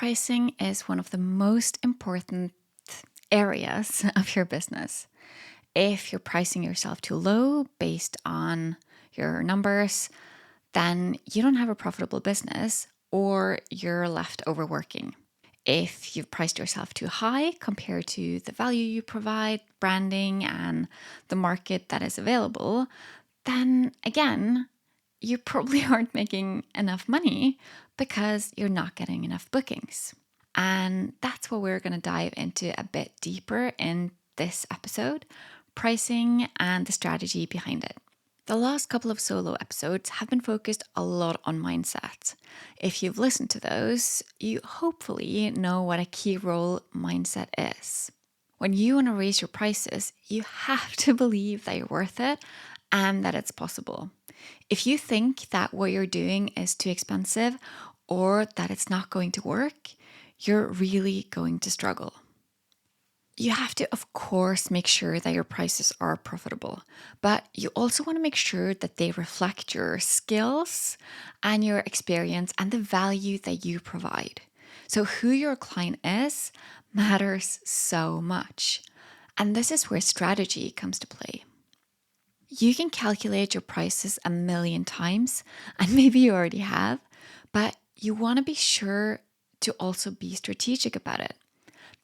Pricing is one of the most important areas of your business. If you're pricing yourself too low based on your numbers, then you don't have a profitable business or you're left overworking. If you've priced yourself too high compared to the value you provide, branding, and the market that is available, then again, you probably aren't making enough money because you're not getting enough bookings. And that's what we're going to dive into a bit deeper in this episode: pricing and the strategy behind it. The last couple of solo episodes have been focused a lot on mindset. If you've listened to those, you hopefully know what a key role mindset is. When you want to raise your prices, you have to believe that you're worth it and that it's possible. If you think that what you're doing is too expensive or that it's not going to work, you're really going to struggle. You have to, of course, make sure that your prices are profitable, but you also want to make sure that they reflect your skills and your experience and the value that you provide. So, who your client is matters so much. And this is where strategy comes to play. You can calculate your prices a million times, and maybe you already have, but you want to be sure to also be strategic about it.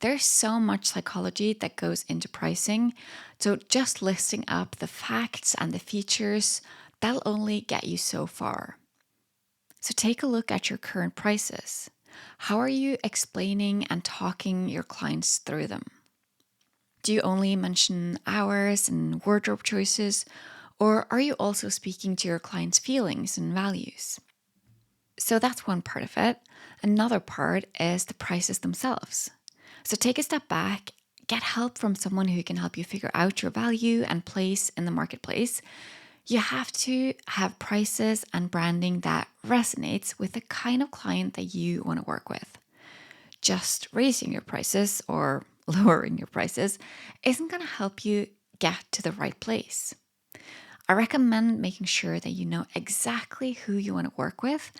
There's so much psychology that goes into pricing, so just listing up the facts and the features, that'll only get you so far. So take a look at your current prices. How are you explaining and talking your clients through them? Do you only mention hours and wardrobe choices, or are you also speaking to your clients' feelings and values? So that's one part of it. Another part is the prices themselves. So take a step back, get help from someone who can help you figure out your value and place in the marketplace. You have to have prices and branding that resonates with the kind of client that you want to work with. Just raising your prices or lowering your prices isn't going to help you get to the right place. I recommend making sure that you know exactly who you want to work with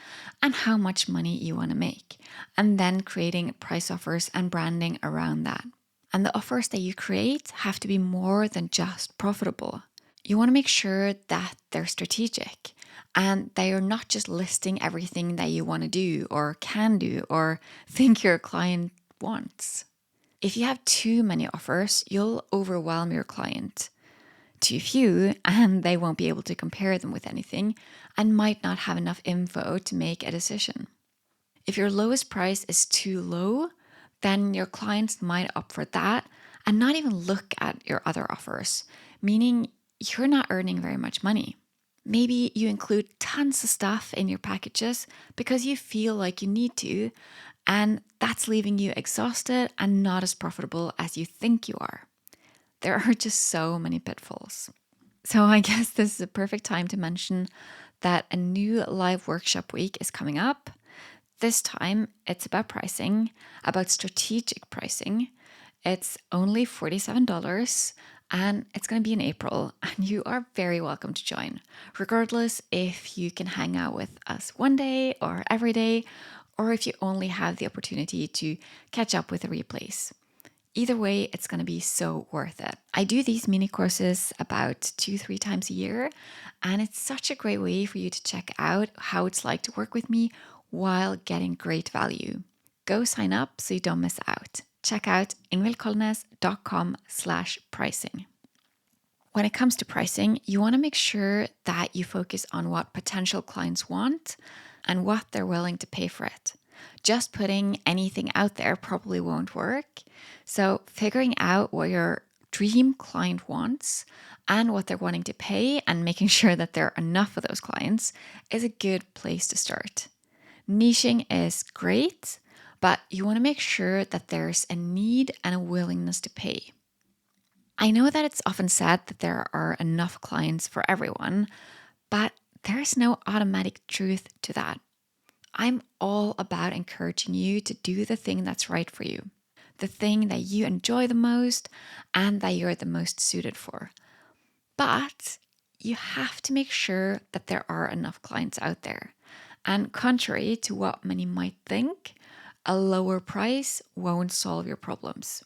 and how much money you want to make, and then creating price offers and branding around that. And the offers that you create have to be more than just profitable. You want to make sure that they're strategic and they are not just listing everything that you want to do or can do or think your client wants. If you have too many offers, you'll overwhelm your client. Too few, and they won't be able to compare them with anything and might not have enough info to make a decision. If your lowest price is too low, then your clients might opt for that and not even look at your other offers, meaning you're not earning very much money. Maybe you include tons of stuff in your packages because you feel like you need to, and that's leaving you exhausted and not as profitable as you think you are. There are just so many pitfalls. So I guess this is a perfect time to mention that a new live workshop week is coming up. This time it's about pricing, about strategic pricing. It's only $47 and it's going to be in April, and you are very welcome to join, regardless if you can hang out with us one day or every day, or if you only have the opportunity to catch up with the replays. Either way, it's going to be so worth it. I do these mini courses about 2-3 times a year, and it's such a great way for you to check out how it's like to work with me while getting great value. Go sign up so you don't miss out. Check out ingvildkolnes.com/pricing. When it comes to pricing, you want to make sure that you focus on what potential clients want and what they're willing to pay for it. Just putting anything out there probably won't work. So figuring out what your dream client wants and what they're wanting to pay and making sure that there are enough of those clients is a good place to start. Niching is great, but you want to make sure that there's a need and a willingness to pay. I know that it's often said that there are enough clients for everyone, but there's no automatic truth to that. I'm all about encouraging you to do the thing that's right for you, the thing that you enjoy the most and that you're the most suited for. But you have to make sure that there are enough clients out there. And contrary to what many might think, a lower price won't solve your problems.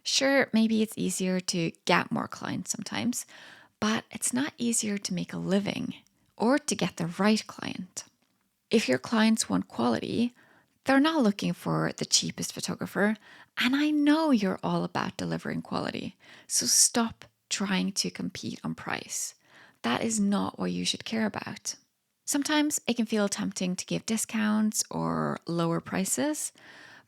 Sure, maybe it's easier to get more clients sometimes, but it's not easier to make a living or to get the right client. If your clients want quality, they're not looking for the cheapest photographer. And I know you're all about delivering quality. So stop trying to compete on price. That is not what you should care about. Sometimes it can feel tempting to give discounts or lower prices,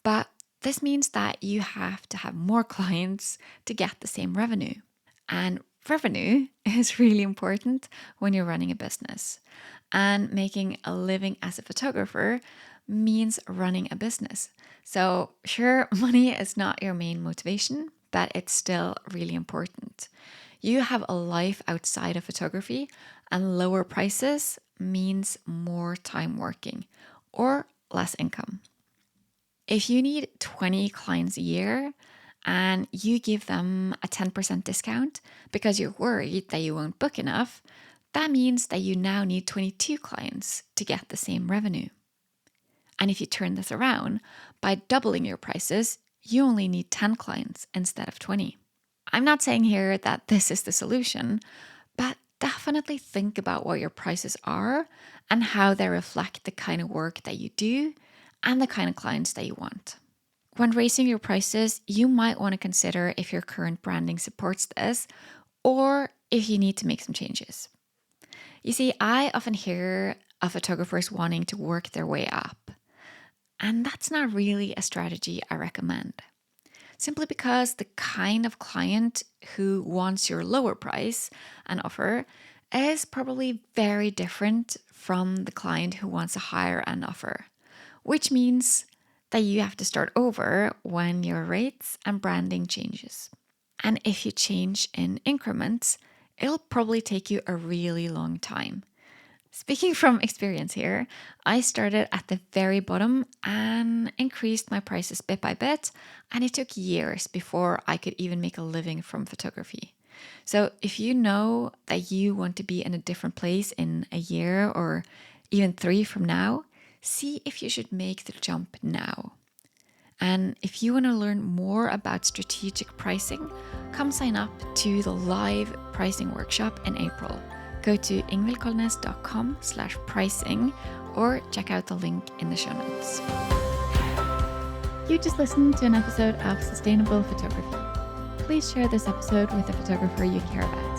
but this means that you have to have more clients to get the same revenue. And revenue is really important when you're running a business. And making a living as a photographer means running a business. So, sure, money is not your main motivation, but it's still really important. You have a life outside of photography, and lower prices means more time working or less income. If you need 20 clients a year and you give them a 10% discount because you're worried that you won't book enough, that means that you now need 22 clients to get the same revenue. And if you turn this around, by doubling your prices, you only need 10 clients instead of 20. I'm not saying here that this is the solution, but definitely think about what your prices are and how they reflect the kind of work that you do and the kind of clients that you want. When raising your prices, you might want to consider if your current branding supports this or if you need to make some changes. You see, I often hear of photographers wanting to work their way up, and that's not really a strategy I recommend. Simply because the kind of client who wants your lower price and offer is probably very different from the client who wants a higher end offer, which means that you have to start over when your rates and branding changes. And if you change in increments, it'll probably take you a really long time. Speaking from experience here, I started at the very bottom and increased my prices bit by bit, and it took years before I could even make a living from photography. So if you know that you want to be in a different place in a year or even 3 from now, see if you should make the jump now. And if you want to learn more about strategic pricing, come sign up to the live pricing workshop in April. Go to ingvildkolnes.com/pricing or check out the link in the show notes. You just listened to an episode of Sustainable Photography. Please share this episode with a photographer you care about.